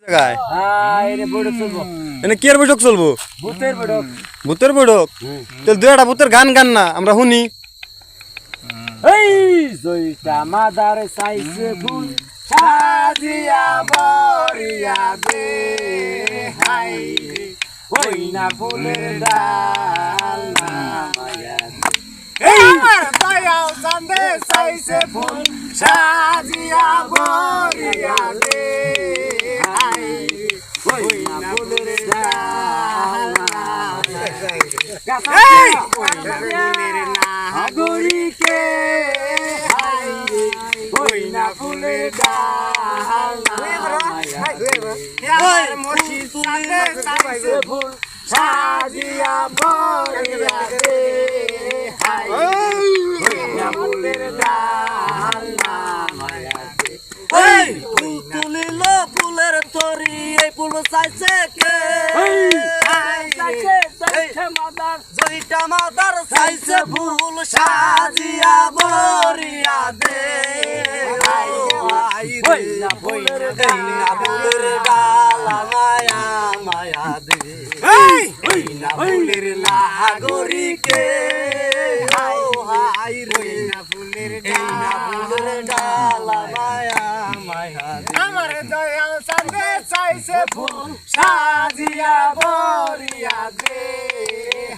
জায়গায় এনে বড়ক চলবো এনে কি আর বৈঠক চলবো? ভূতের বড়ক। ভূতের বৈঠক? তাহলে দুই একটা ভূতের গান গান না, আমরা শুনি। এই জয়টা মাদার সাইছে ফুল সাজিয়া বরিয়া দে হাই ওই না ফুলের ডাল না মায়া দে। এই আমার দয়াল চাঁদে সাইছে ফুল সাজিয়া বরিয়া দে হাই ওই না ফুলের ডাল না মায়া দে। নাগরিকে হাই ওই না ফুলের ডাল না মায়া দে। আমার মসজিদ চাঁদে সাইছে ফুল সাজিয়া বরিয়া দে হাই ওই না ফুলের ডাল না মায়া দে। এই ফুল তুলিল ফুলের তরি এই ফুল চাইছে কে? জয়টা মাদার চাইছে ফুল সাজিয়া বরিয়া দে ফুলের ডালা মায়া মায়া দে ফুলের নাগরিকে হাই রে ফুলের ডালা মায়া মায়া দে। আমার দয়াল চাঁদে চাইছে ফুল সাজিয়া বরিয়া দে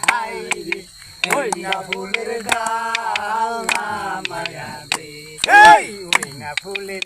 হাই রে ওই না ফুলের ডাল না মায়া দে। এই ওই না ফুলের